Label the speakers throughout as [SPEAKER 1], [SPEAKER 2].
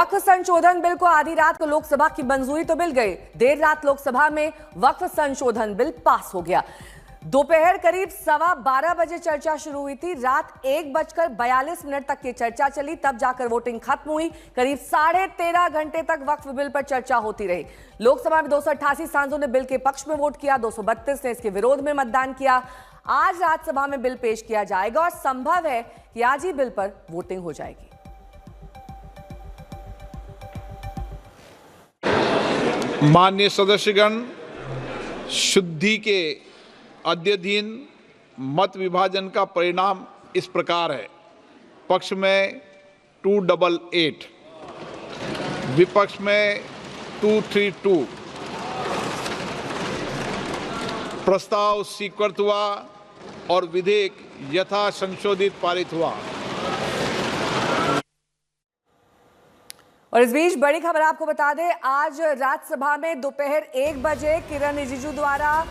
[SPEAKER 1] वक्फ संशोधन बिल को आधी रात को लोकसभा की मंजूरी तो मिल गई। देर रात लोकसभा में वक्फ संशोधन बिल पास हो गया। दोपहर करीब 12:15 बजे चर्चा शुरू हुई थी। रात 1:42 तक की चर्चा चली, तब जाकर वोटिंग खत्म हुई। करीब 13.5 घंटे तक वक्फ बिल पर चर्चा होती रही। लोकसभा में 288 सांसदों ने बिल के पक्ष में वोट किया, 232 ने इसके विरोध में मतदान किया। आज राज्यसभा में बिल पेश किया जाएगा और संभव है कि आज ही बिल पर वोटिंग हो जाएगी।
[SPEAKER 2] माननीय सदस्यगण, शुद्धि के अद्यतन मत विभाजन का परिणाम इस प्रकार है। पक्ष में 288, विपक्ष में 232। प्रस्ताव स्वीकृत हुआ और विधेयक यथा संशोधित पारित हुआ।
[SPEAKER 1] और इस बीच बड़ी खबर आपको बता दें, आज राज्यसभा में दोपहर 1 बजे किरण रिजिजू द्वारा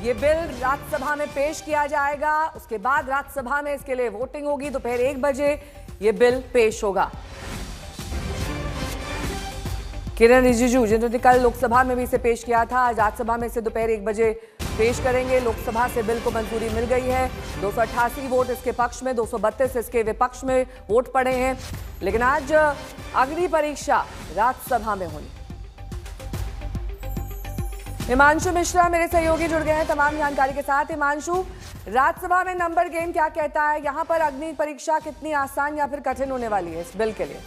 [SPEAKER 1] ये बिल राज्यसभा में पेश किया जाएगा। उसके बाद राज्यसभा में इसके लिए वोटिंग होगी। दोपहर 1 बजे ये बिल पेश होगा। किरण रिजिजू जिन्होंने कल लोकसभा में भी इसे पेश किया था, आज राज्यसभा में इसे दोपहर 1 बजे पेश करेंगे। लोकसभा से बिल को मंजूरी मिल गई है। 288 वोट इसके पक्ष में, 232 इसके विपक्ष में वोट पड़े हैं। लेकिन आज अग्नि परीक्षा राज्यसभा में होनी। हिमांशु मिश्रा मेरे सहयोगी जुड़ गए हैं तमाम जानकारी के साथ। हिमांशु, राज्यसभा में नंबर गेम क्या कहता है? यहाँ पर अग्नि परीक्षा कितनी आसान या फिर कठिन होने वाली है इस बिल के लिए?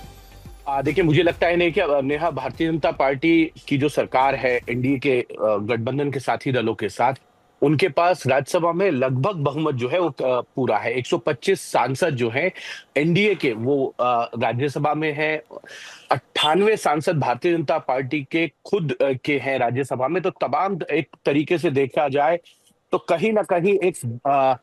[SPEAKER 3] देखिए, मुझे लगता है नहीं कि नेहा, भारतीय जनता पार्टी की जो सरकार है एनडीए के गठबंधन के साथी दलों के साथ, उनके पास राज्यसभा में लगभग बहुमत जो है वो पूरा है। 125 सांसद जो हैं एनडीए के वो राज्यसभा में है। 98 सांसद भारतीय जनता पार्टी के खुद के हैं राज्यसभा में। तो तमाम एक तरीके से देखा जाए तो कहीं ना कहीं एक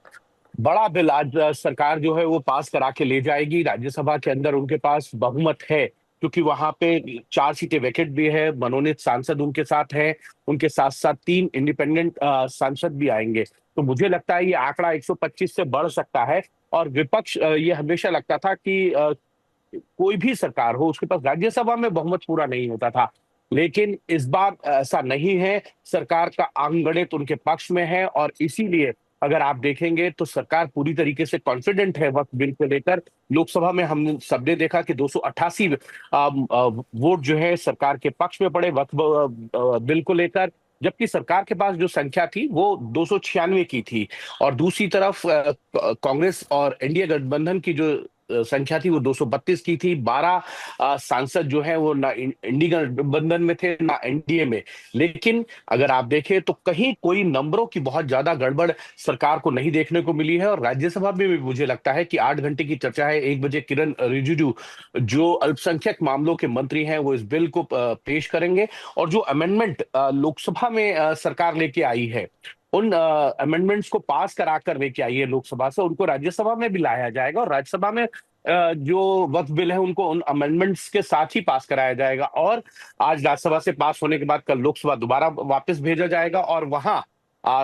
[SPEAKER 3] बड़ा बिल आज सरकार जो है वो पास करा के ले जाएगी। राज्यसभा के अंदर उनके पास बहुमत है क्योंकि वहां पे 4 सीटें वैकेंट भी है, मनोनीत सांसद उनके साथ हैं, उनके साथ साथ 3 इंडिपेंडेंट सांसद भी आएंगे। तो मुझे लगता है ये आंकड़ा 125 से बढ़ सकता है। और विपक्ष, ये हमेशा लगता था कि कोई भी सरकार हो उसके पास राज्यसभा में बहुमत पूरा नहीं होता था, लेकिन इस बार ऐसा नहीं है। सरकार का अंकगणित उनके पक्ष में है और इसीलिए अगर आप देखेंगे तो सरकार पूरी तरीके से कॉन्फिडेंट है वक्फ बिल को लेकर। लोकसभा में हम सबने देखा कि 288 वोट जो है सरकार के पक्ष में पड़े वक्फ बिल को लेकर, जबकि सरकार के पास जो संख्या थी वो 296 की थी। और दूसरी तरफ कांग्रेस और एनडीए गठबंधन की जो संख्या थी वो 232 की थी। 12 सांसद जो है वो ना इंडी गठबंधन में थे ना एनडीए में। लेकिन अगर आप देखें तो कहीं कोई नंबरों की बहुत ज्यादा गड़बड़ सरकार को नहीं देखने को मिली है। और राज्यसभा में भी मुझे लगता है कि 8 घंटे की चर्चा है। 1 बजे किरण रिजिजू जो अल्पसंख्यक मामलों के मंत्री हैं वो इस बिल को पेश करेंगे। और जो अमेंडमेंट लोकसभा में सरकार लेके आई है, उन अमेंडमेंट्स को पास करा कर लेके आई है लोकसभा से, उनको राज्यसभा में भी लाया जाएगा। और राज्यसभा में जो वक्फ बिल है उनको उन अमेंडमेंट्स के साथ ही पास कराया जाएगा। और आज राज्यसभा से पास होने के बाद कल लोकसभा दोबारा वापस भेजा जाएगा और वहां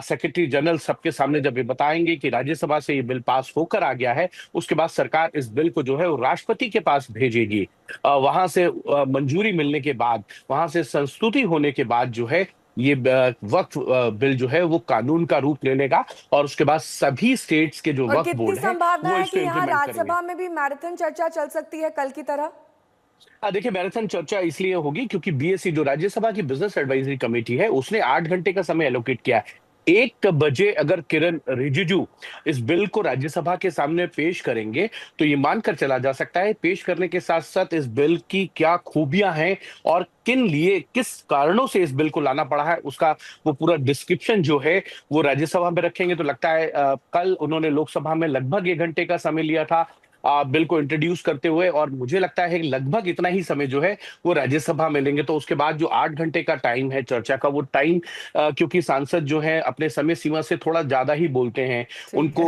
[SPEAKER 3] सेक्रेटरी जनरल सबके सामने जब ये बताएंगे कि राज्यसभा से ये बिल पास होकर आ गया है, उसके बाद सरकार इस बिल को जो है वो राष्ट्रपति के पास भेजेगी। वहां से मंजूरी मिलने के बाद, वहां से संस्तुति होने के बाद जो है ये वक्फ बिल जो है वो कानून का रूप ले लेगा। और उसके बाद सभी स्टेट्स के जो वक्फ बोर्ड है
[SPEAKER 1] संभावना है कि यहाँ राज्यसभा में भी मैराथन चर्चा चल सकती है कल की तरह?
[SPEAKER 3] देखिए, मैराथन चर्चा इसलिए होगी क्योंकि बीएससी जो राज्यसभा की बिजनेस एडवाइजरी कमेटी है उसने 8 घंटे का समय एलोकेट किया है। 1 बजे अगर किरण रिजिजू इस बिल को राज्यसभा के सामने पेश करेंगे तो ये मानकर चला जा सकता है पेश करने के साथ साथ इस बिल की क्या खूबियां हैं और किस कारणों से इस बिल को लाना पड़ा है उसका वो पूरा डिस्क्रिप्शन जो है वो राज्यसभा में रखेंगे। तो लगता है कल उन्होंने लोकसभा में लगभग 1 घंटे का समय लिया था बिल को इंट्रोड्यूस करते हुए, और मुझे लगता है लगभग इतना ही समय जो है वो राज्यसभा में लेंगे। तो उसके बाद जो 8 घंटे का टाइम है चर्चा का, वो टाइम क्योंकि सांसद जो है अपने समय सीमा से थोड़ा ज्यादा ही बोलते हैं, उनको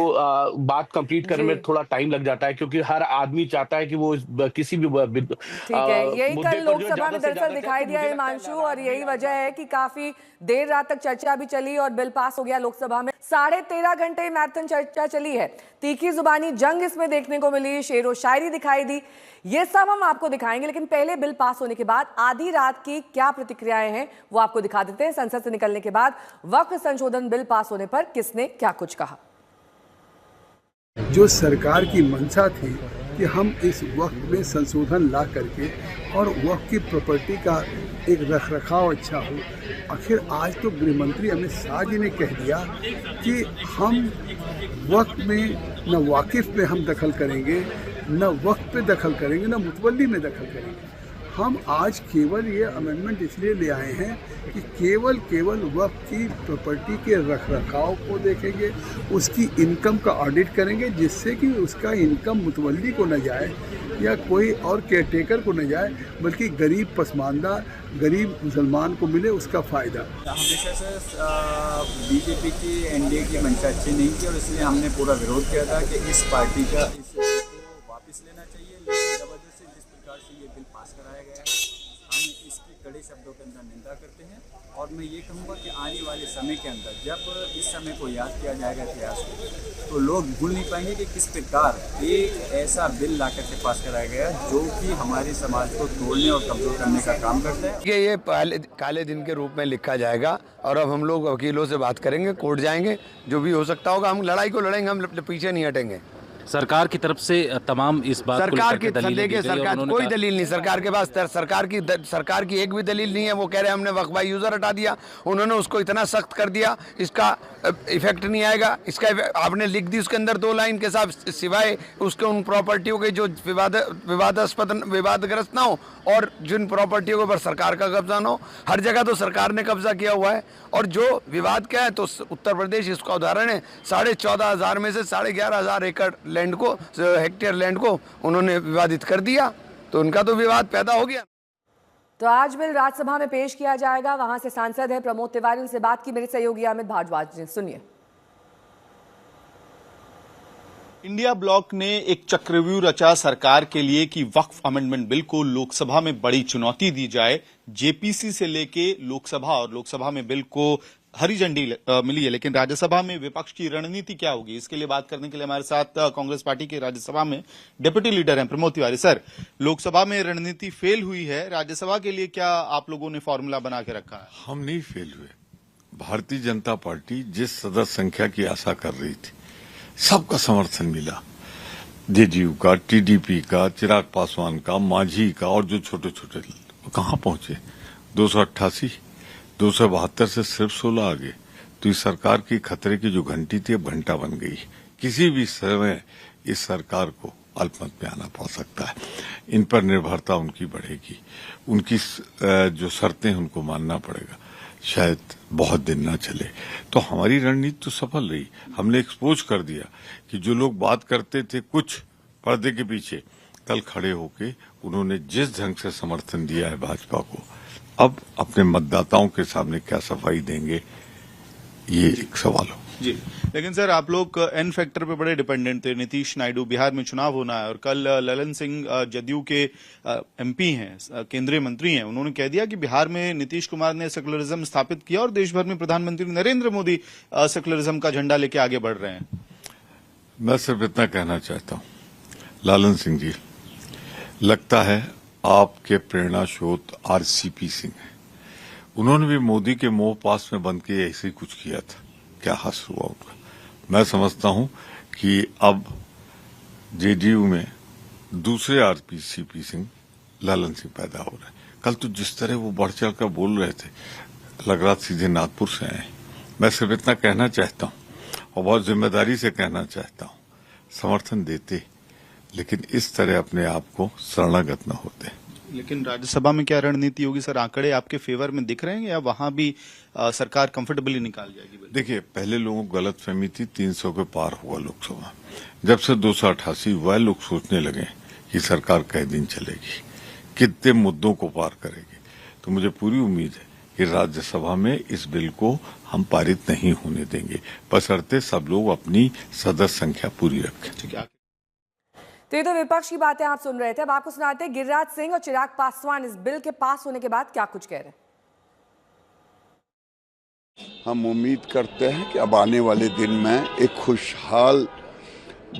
[SPEAKER 3] बात कंप्लीट करने में थोड़ा टाइम लग जाता है क्योंकि हर आदमी चाहता है कि वो किसी भी
[SPEAKER 1] यही कल लोकसभा में दरअसल दिखाई दिया हिमांशु, और यही वजह है कि काफी देर रात तक चर्चा भी चली और बिल पास हो गया लोकसभा में। 13.5 घंटे मैराथन चर्चा चली है। तीखी जुबानी जंग इसमें देखने को मिली। चली, शेरो शायरी दिखाई दी, ये सब हम आपको दिखाएंगे। लेकिन पहले बिल पास होने के बाद आधी रात की क्या प्रतिक्रियाएं हैं वो आपको दिखा देते हैं। संसद से निकलने के बाद वक्फ संशोधन बिल पास होने पर किसने क्या कुछ कहा।
[SPEAKER 4] जो सरकार की मंशा थी कि हम इस वक्त में संशोधन ला करके और वक्त की प्रॉपर्टी का एक रखरखाव अच्छा हो, आखिर आज तो गृह मंत्री अमित शाह जी ने कह दिया कि हम वक्त में न वाकिफ में हम दखल करेंगे, न वक्त पे दखल करेंगे, न मुतवल्ली में दखल करेंगे। हम आज केवल ये अमेंडमेंट इसलिए ले आए हैं कि केवल वक्त की प्रॉपर्टी के रखरखाव को देखेंगे, उसकी इनकम का ऑडिट करेंगे, जिससे कि उसका इनकम मुतवल्ली को न जाए या कोई और केयरटेकर को न जाए, बल्कि गरीब पसमानदा गरीब मुसलमान को मिले उसका फ़ायदा।
[SPEAKER 5] हमेशा से बीजेपी की एनडीए की मंशा अच्छी नहीं थी और इसलिए हमने पूरा विरोध किया था कि इस पार्टी का इस बिल को वापस लेना चाहिए। लेकिन ज़बरदस्ती जिस प्रकार से ये बिल पास कराया गया है, हम इसकी कड़े शब्दों के अंदर निंदा करते हैं। और मैं ये कहूँगा कि आने वाले समय के अंदर जब इस समय को याद किया जाएगा इतिहास को, तो लोग भूल नहीं पाएंगे कि किस प्रकार एक ऐसा बिल ला करके पास कराया गया जो कि हमारे समाज को तोड़ने और कमज़ोर करने का काम करता है।
[SPEAKER 6] ये पहले काले दिन के रूप में लिखा जाएगा और अब हम लोग वकीलों से बात करेंगे, कोर्ट जाएंगे, जो भी हो सकता होगा हम लड़ाई को लड़ेंगे, हम पीछे नहीं हटेंगे।
[SPEAKER 7] सरकार की तरफ से तमाम इस बात को
[SPEAKER 6] सरकार की
[SPEAKER 7] दलीलें दी गई और
[SPEAKER 6] सरकार कोई दलील नहीं सरकार के पास, सरकार की एक भी दलील नहीं है। वो कह रहे हैं हमने वक्फ बाय यूजर हटा दिया, उन्होंने उसको इतना सख्त कर दिया, इसका इफेक्ट नहीं आएगा। इसका आपने लिख दी उसके अंदर 2 लाइन के साथ, सिवाय उसके उन प्रॉपर्टियों के जो विवादग्रस्त ना हो और जिन प्रॉपर्टियों के ऊपर सरकार का कब्जा ना हो। हर जगह तो सरकार ने कब्जा किया हुआ है। और जो विवाद क्या है, तो उत्तर प्रदेश इसका उदाहरण है। 14,500 में से 11,500 एकड़ लैंड को, हेक्टेयर लैंड को उन्होंने विवादित कर दिया, तो उनका तो विवाद पैदा हो गया।
[SPEAKER 1] तो आज बिल राज्यसभा में पेश किया जाएगा। वहां से सांसद है प्रमोद तिवारी, उनसे बात की मेरे सहयोगी अमित भारद्वाज ने। सुनिए।
[SPEAKER 8] इंडिया ब्लॉक ने एक चक्रव्यूह रचा सरकार के लिए कि वक्फ अमेंडमेंट बिल को लोकसभा में बड़ी चुनौती दी जाए। जेपीसी से लेके लोकसभा, और लोकसभा में बिल को हरी झंडी मिली है, लेकिन राज्यसभा में विपक्ष की रणनीति क्या होगी, इसके लिए बात करने के लिए हमारे साथ कांग्रेस पार्टी के राज्यसभा में डिप्टी लीडर हैं प्रमोद तिवारी। सर, लोकसभा में रणनीति फेल हुई है, राज्यसभा के लिए क्या आप लोगों ने फॉर्मूला बना के रखा है?
[SPEAKER 9] हम नहीं फेल हुए। भारतीय जनता पार्टी जिस सदस्य संख्या की आशा कर रही थी, सबका समर्थन मिला। जेडीयू का, टीडीपी का, चिराग पासवान का, मांझी का, और जो छोटे छोटे कहां पहुंचे 288, 272 से सिर्फ 16 आ गए। तो इस सरकार की खतरे की जो घंटी थी अब घंटा बन गई। किसी भी समय इस सरकार को अल्पमत में आना पड़ सकता है। इन पर निर्भरता उनकी बढ़ेगी, उनकी जो शर्तें हैं उनको मानना पड़ेगा। शायद बहुत दिन ना चले। तो हमारी रणनीति तो सफल रही। हमने एक्सपोज कर दिया कि जो लोग बात करते थे कुछ पर्दे के पीछे, कल खड़े होके उन्होंने जिस ढंग से समर्थन दिया है भाजपा को, अब अपने मतदाताओं के सामने क्या सफाई देंगे, ये एक सवाल हो।
[SPEAKER 8] जी, लेकिन सर आप लोग एन फैक्टर पे बड़े डिपेंडेंट थे। नीतीश नायडू, बिहार में चुनाव होना है और कल ललन सिंह जदयू के एमपी हैं, केंद्रीय मंत्री हैं, उन्होंने कह दिया कि बिहार में नीतीश कुमार ने सेकुलरिज्म स्थापित किया और देश भर में प्रधानमंत्री नरेंद्र मोदी सेकुलरिज्म का झंडा लेके आगे बढ़ रहे हैं।
[SPEAKER 9] मैं सिर्फ इतना कहना चाहता हूँ, लालन सिंह जी, लगता है आपके प्रेरणा स्रोत आरसीपी सिंह है। उन्होंने भी मोदी के मोह पास में बंद के ऐसे ही कुछ किया था। क्या हास हुआ उनका? मैं समझता हूं कि अब जेडीयू में दूसरे आरसीपी सिंह, लालन सिंह पैदा हो रहे हैं। कल तो जिस तरह वो बढ़ चढ़ कर बोल रहे थे, लग रहा सीधे नागपुर से आए। मैं सिर्फ इतना कहना चाहता हूं और बहुत जिम्मेदारी से कहना चाहता हूं, समर्थन देते लेकिन इस तरह अपने आप को शरणागत न होते।
[SPEAKER 8] लेकिन राज्यसभा में क्या रणनीति होगी सर? आंकड़े आपके फेवर में दिख रहे हैं या वहां भी सरकार कंफर्टेबली निकाल जाएगी?
[SPEAKER 9] देखिए, पहले लोगों को गलत फहमी थी 300 के पार हुआ लोकसभा। जब से 288 वह लोग सोचने लगे कि सरकार कई दिन चलेगी, कितने मुद्दों को पार करेगी। तो मुझे पूरी उम्मीद है कि राज्यसभा में इस बिल को हम पारित नहीं होने देंगे, बशर्ते सब लोग अपनी सदस्य संख्या पूरी रखें।
[SPEAKER 8] ठीक है।
[SPEAKER 1] तो ये तो विपक्ष की बातें आप सुन रहे थे। अब आपको सुनाते हैं गिरिराज सिंह और चिराग पासवान इस बिल के पास होने के बाद क्या कुछ कह रहे हैं।
[SPEAKER 10] हम उम्मीद करते हैं कि अब आने वाले दिन में एक खुशहाल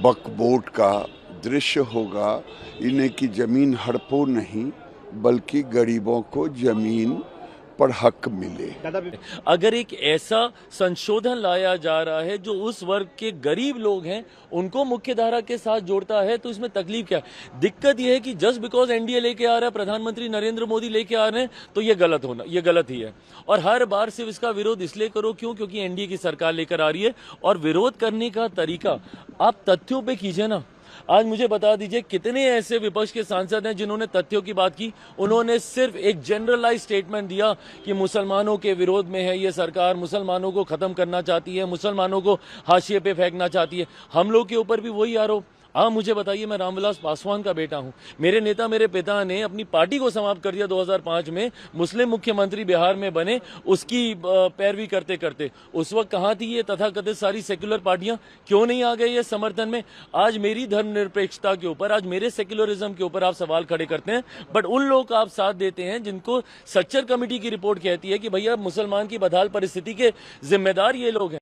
[SPEAKER 10] वक्फ बोर्ड का दृश्य होगा इन्हें कि जमीन हड़पो नहीं बल्कि गरीबों को जमीन पर हक मिले।
[SPEAKER 11] अगर एक ऐसा संशोधन लाया जा रहा है जो उस वर्ग के गरीब लोग हैं उनको मुख्य धारा के साथ जोड़ता है तो इसमें तकलीफ क्या है? दिक्कत यह है कि जस्ट बिकॉज एनडीए लेके आ रहा है, प्रधानमंत्री नरेंद्र मोदी लेके आ रहे हैं, तो ये गलत ही है। और हर बार सिर्फ इसका विरोध इसलिए करो क्योंकि एनडीए की सरकार लेकर आ रही है। और विरोध करने का तरीका आप तथ्यों पे कीजिए ना। आज मुझे बता दीजिए कितने ऐसे विपक्ष के सांसद हैं जिन्होंने तथ्यों की बात की। उन्होंने सिर्फ एक जनरलाइज स्टेटमेंट दिया कि मुसलमानों के विरोध में है ये सरकार, मुसलमानों को खत्म करना चाहती है, मुसलमानों को हाशिए पे फेंकना चाहती है। हम लोग के ऊपर भी वही आरोप। हाँ, मुझे बताइए, मैं रामविलास पासवान का बेटा हूं। मेरे नेता, मेरे पिता ने अपनी पार्टी को समाप्त कर दिया 2005 में, मुस्लिम मुख्यमंत्री बिहार में बने, उसकी पैरवी करते करते। उस वक्त कहाँ थी ये तथाकथित सारी सेक्युलर पार्टियां? क्यों नहीं आ गए ये समर्थन में? आज मेरी धर्मनिरपेक्षता के ऊपर, आज मेरे सेक्युलरिज्म के ऊपर आप सवाल खड़े करते हैं, बट उन लोग का आप साथ देते हैं जिनको सच्चर कमेटी की रिपोर्ट कहती है कि भैया मुसलमान की बदहाल परिस्थिति के जिम्मेदार ये लोग हैं।